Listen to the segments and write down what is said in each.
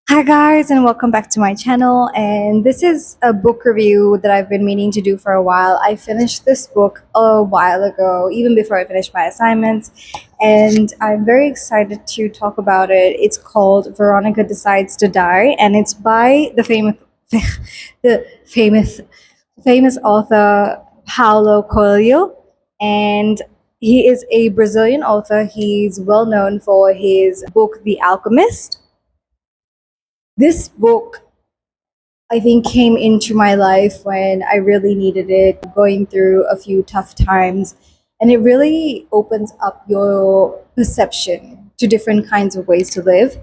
Hi guys, and welcome back to my channel. And this is a book review that I've been meaning to do for a while. I finished this book a while ago, even before I finished my assignments, and I'm very excited to talk about it. It's called Veronika Decides to Die, and it's by the the famous famous author Paulo Coelho, and he is a Brazilian author. He's well known for his book The Alchemist. This book, I think, came into my life when I really needed it, going through a few tough times. And it really opens up your perception to different kinds of ways to live.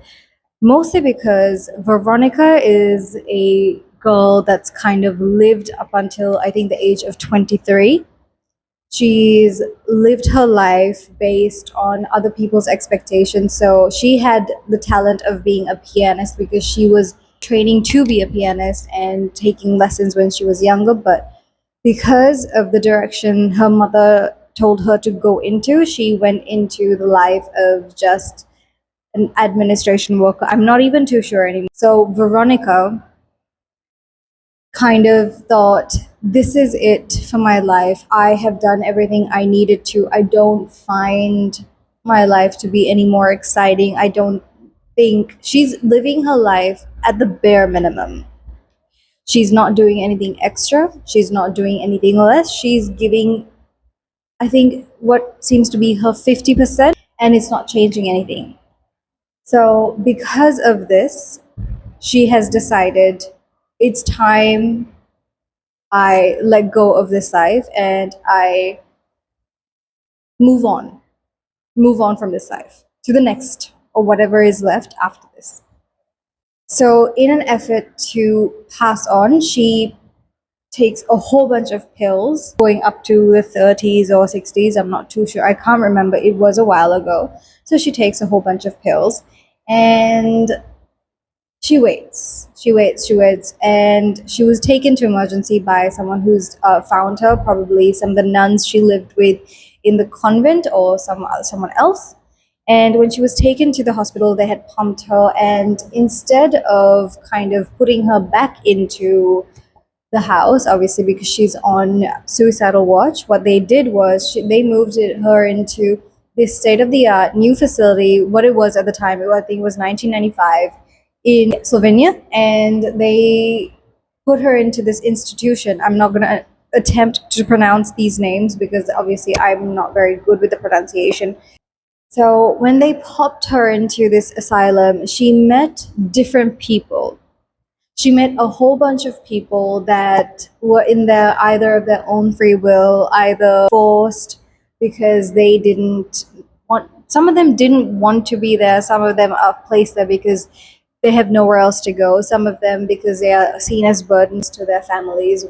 Mostly because Veronica is a girl that's kind of lived up until I think the age of 23. She's lived her life based on other people's expectations. So she had the talent of being a pianist because she was training to be a pianist and taking lessons when she was younger. But because of the direction her mother told her to go into, she went into the life of just an administration worker. I'm not even too sure anymore. So Veronica kind of thought, this is it for my life. I have done everything I needed to. I don't find my life to be any more exciting. I don't think she's living her life at the bare minimum. She's not doing anything extra. She's not doing anything less. She's giving, I think, what seems to be her 50%, and it's not changing anything. So, because of this, she has decided it's time I let go of this life and I move move on from this life to the next or whatever is left after this. So, in an effort to pass on, she takes a whole bunch of pills going up to the 30s or 60s. I'm not too sure. I can't remember. It was a while ago. So, she takes a whole bunch of pills and she waits, and she was taken to emergency by someone who's found her, probably some of the nuns she lived with in the convent or someone else. And when she was taken to the hospital, they had pumped her, and instead of kind of putting her back into the house, obviously because she's on suicidal watch, what they did was they moved her into this state of the art new facility. What it was at the time, I think it was 1995 in Slovenia, and they put her into this institution. I'm not going to attempt to pronounce these names because obviously I'm not very good with the pronunciation. So when they popped her into this asylum, she met different people. She met a whole bunch of people that were in there either of their own free will, either forced because they didn't want, some of them didn't want to be there, some of them are placed there because they have nowhere else to go, some of them because they are seen as burdens to their families.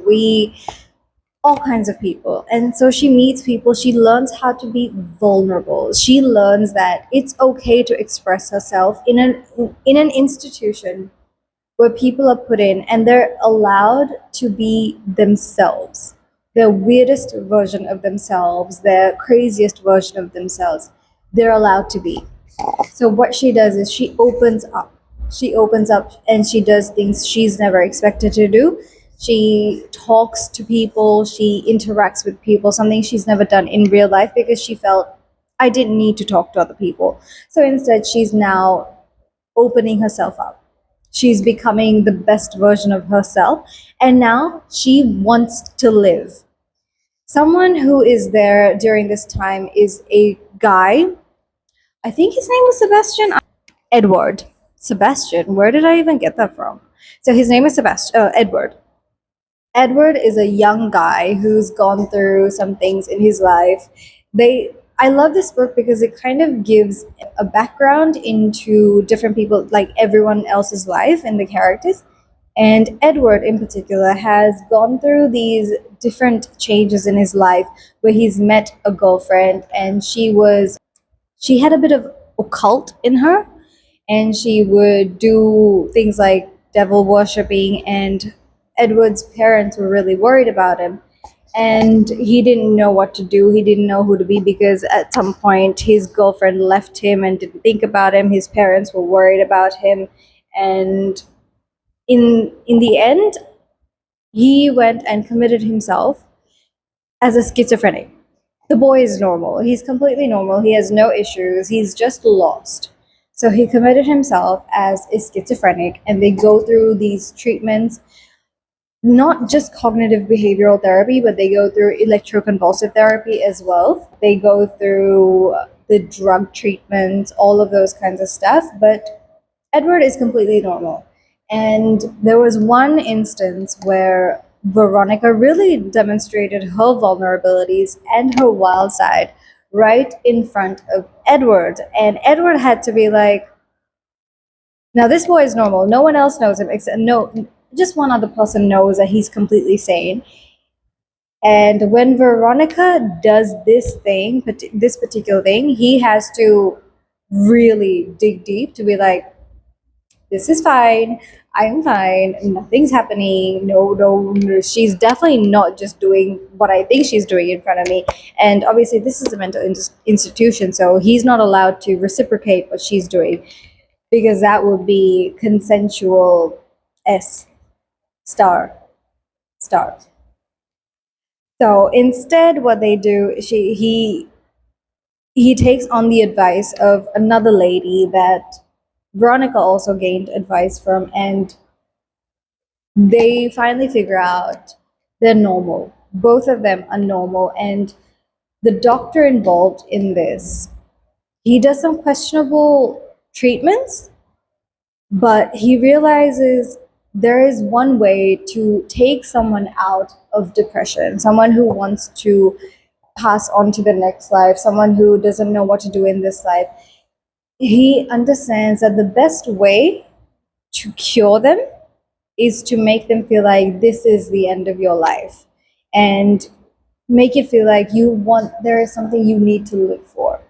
All kinds of people. And so she meets people, she learns how to be vulnerable. She learns that it's okay to express herself in an institution where people are put in and they're allowed to be themselves, their weirdest version of themselves, their craziest version of themselves. They're allowed to be. So what she does is she opens up. She opens up and she does things she's never expected to do. She talks to people, she interacts with people, something she's never done in real life because she felt, I didn't need to talk to other people. So instead, she's now opening herself up. She's becoming the best version of herself, and now she wants to live. Someone who is there during this time is a guy. I think his name was Sebastian. Edward. Sebastian. Where did I even get that from? So his name is Sebastian. Edward. Edward is a young guy who's gone through some things in his life. I love this book because it kind of gives a background into different people, like everyone else's life and the characters. And Edward in particular has gone through these different changes in his life where he's met a girlfriend, and she had a bit of occult in her, and she would do things like devil worshipping, and Edward's parents were really worried about him, and he didn't know what to do. He didn't know who to be because at some point his girlfriend left him and didn't think about him. His parents were worried about him, And in the end, he went and committed himself as a schizophrenic. The boy is normal. He's completely normal. He has no issues. He's just lost. So he committed himself as a schizophrenic, and they go through these treatments, not just cognitive behavioral therapy, but they go through electroconvulsive therapy as well. They go through the drug treatments, all of those kinds of stuff. But Edward is completely normal. And there was one instance where Veronica really demonstrated her vulnerabilities and her wild side right in front of Edward. And Edward had to be like, now this boy is normal. No one else knows him except just one other person knows that he's completely sane. And when Veronica does this particular thing, he has to really dig deep to be like, this is fine. I'm fine. Nothing's happening. No. She's definitely not just doing what I think she's doing in front of me. And obviously, this is a mental institution, so he's not allowed to reciprocate what she's doing because that would be consensual S star. So instead, what they do, he takes on the advice of another lady that Veronica also gained advice from, and they finally figure out they're normal. Both of them are normal, and the doctor involved in this, he does some questionable treatments, but he realizes there is one way to take someone out of depression, someone who wants to pass on to the next life, someone who doesn't know what to do in this life. He understands that the best way to cure them is to make them feel like this is the end of your life and make it feel like there is something you need to live for.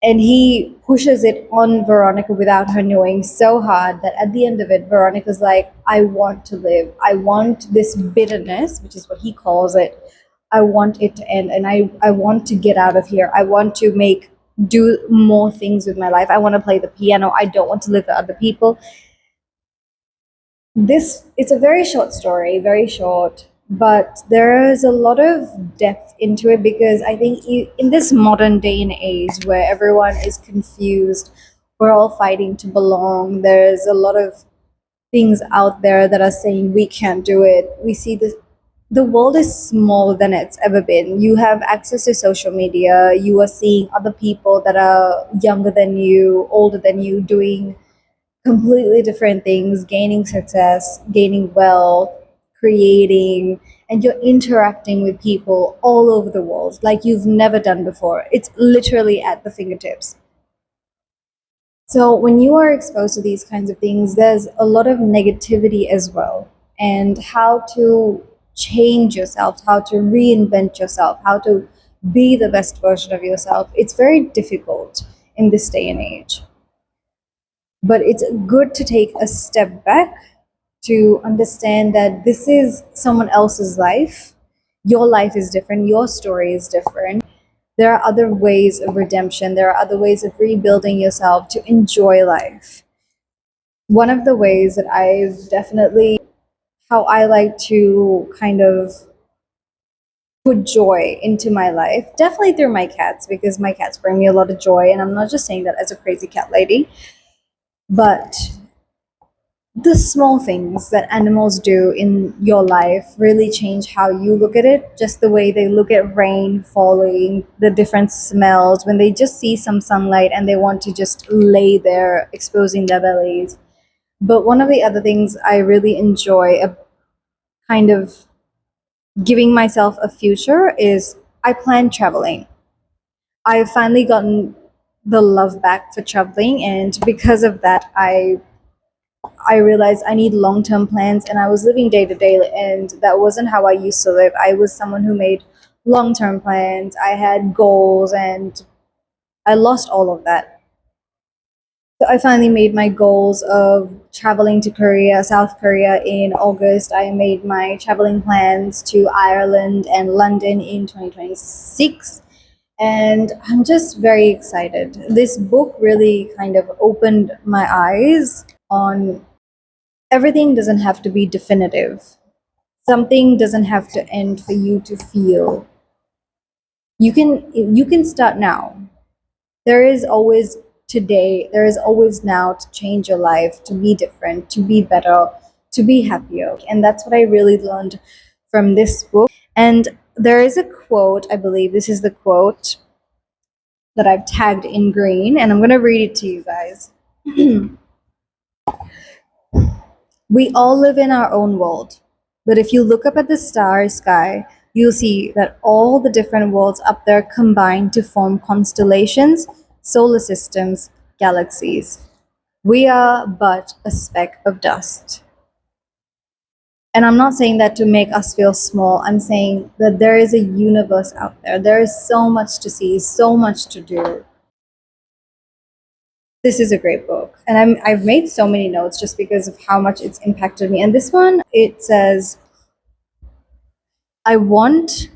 And he pushes it on Veronica without her knowing so hard that at the end of it, Veronica's like, I want to live. I want this bitterness, which is what he calls it. I want it to end, and I want to get out of here. I want to do more things with my life. I want to play the piano. I don't want to live with other people. It's a very short story, very short, but there is a lot of depth into it because I think in this modern day and age where everyone is confused, we're all fighting to belong. There's a lot of things out there that are saying we can't do it. We see this. The world is smaller than it's ever been. You have access to social media. You are seeing other people that are younger than you, older than you, doing completely different things, gaining success, gaining wealth, creating, and you're interacting with people all over the world like you've never done before. It's literally at the fingertips. So when you are exposed to these kinds of things, there's a lot of negativity as well. And how to change yourself, how to reinvent yourself, how to be the best version of yourself, it's very difficult in this day and age. But it's good to take a step back to understand that this is someone else's life. Your life is different, your story is different. There are other ways of redemption, there are other ways of rebuilding yourself to enjoy life. One of the ways that how I like to kind of put joy into my life, definitely through my cats, because my cats bring me a lot of joy, and I'm not just saying that as a crazy cat lady, but the small things that animals do in your life really change how you look at it. Just the way they look at rain falling, the different smells, when they just see some sunlight and they want to just lay there exposing their bellies. But one of the other things I really enjoy, kind of giving myself a future, is I plan traveling. I've finally gotten the love back for traveling, and because of that, I realized I need long term plans, and I was living day to day, and that wasn't how I used to live. I was someone who made long term plans, I had goals, and I lost all of that. So I finally made my goals of traveling to South Korea in August. I made my traveling plans to Ireland and London in 2026. And I'm just very excited. This book really kind of opened my eyes on everything doesn't have to be definitive. Something doesn't have to end for you to feel. You can start now. There is always today, there is always now to change your life, to be different, to be better, to be happier. And that's what I really learned from this book. And there is a quote, I believe this is the quote that I've tagged in green, and I'm going to read it to you guys. We all live in our own world, but if you look up at the star sky, you'll see that all the different worlds up there combine to form constellations, solar systems, galaxies. We are but a speck of dust. And I'm not saying that to make us feel small. I'm saying that there is a universe out there. There is so much to see, so much to do. This is a great book. And I've made so many notes just because of how much it's impacted me. And this one, it says, I want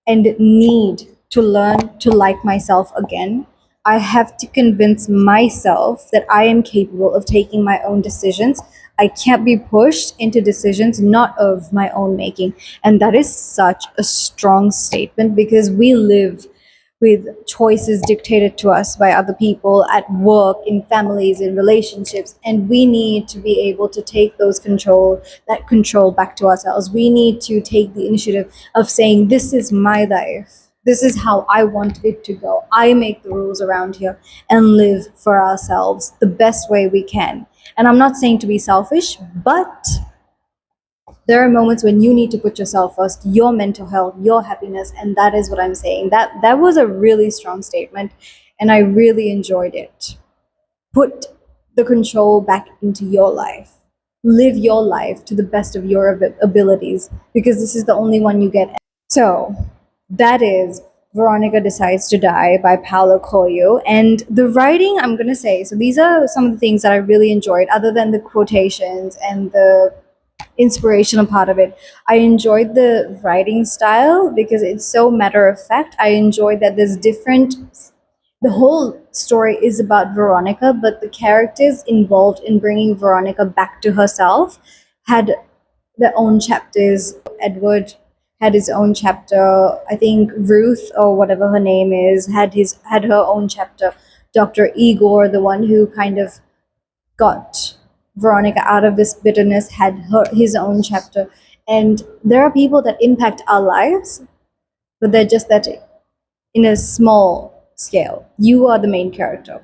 and need to learn to like myself again. I have to convince myself that I am capable of taking my own decisions. I can't be pushed into decisions not of my own making. And that is such a strong statement because we live with choices dictated to us by other people at work, in families, in relationships, and we need to be able to take that control back to ourselves. We need to take the initiative of saying, this is my life. This is how I want it to go. I make the rules around here and live for ourselves the best way we can. And I'm not saying to be selfish, but there are moments when you need to put yourself first, your mental health, your happiness, and that is what I'm saying. That was a really strong statement, and I really enjoyed it. Put the control back into your life. Live your life to the best of your abilities, because this is the only one you get. So that is Veronika Decides to Die by Paulo Coelho. And the writing, I'm going to say, so these are some of the things that I really enjoyed, other than the quotations and the inspirational part of it. I enjoyed the writing style because it's so matter of fact. I enjoyed that there's different, the whole story is about Veronika, but the characters involved in bringing Veronika back to herself had their own chapters. Edward had his own chapter. I think Ruth, or whatever her name is, had her own chapter. Dr. Igor, the one who kind of got Veronika out of this bitterness, had his own chapter. And there are people that impact our lives, but they're just that in a small scale. You are the main character.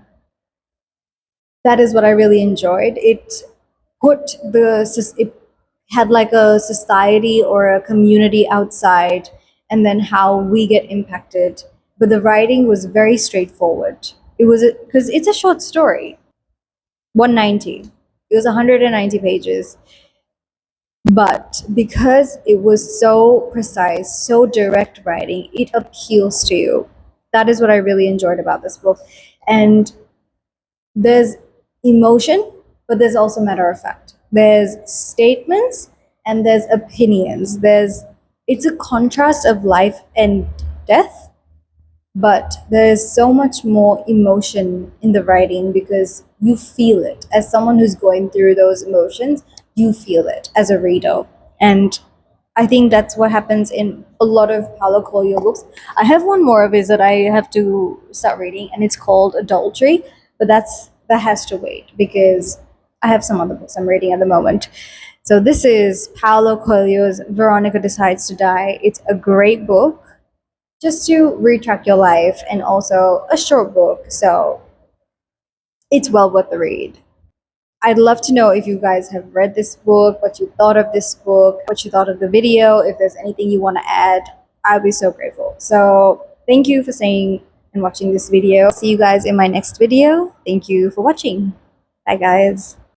That is what I really enjoyed. It had like a society or a community outside, and then how we get impacted. But the writing was very straightforward. It was because it's a short story, 190. It was 190 pages. But because it was so precise, so direct writing, it appeals to you. That is what I really enjoyed about this book. And there's emotion, but there's also matter of fact. There's statements and there's opinions. It's a contrast of life and death, but there's so much more emotion in the writing because you feel it. As someone who's going through those emotions, you feel it as a reader. And I think that's what happens in a lot of Paulo Coelho books. I have one more of his that I have to start reading, and it's called Adultery, but that has to wait because I have some other books I'm reading at the moment. So this is Paulo Coelho's Veronika Decides to Die. It's a great book just to retract your life, and also a short book, so it's well worth the read. I'd love to know if you guys have read this book, what you thought of this book, what you thought of the video. If there's anything you want to add, I'd be so grateful. So thank you for staying and watching this video. See you guys in my next video. Thank you for watching. Bye guys.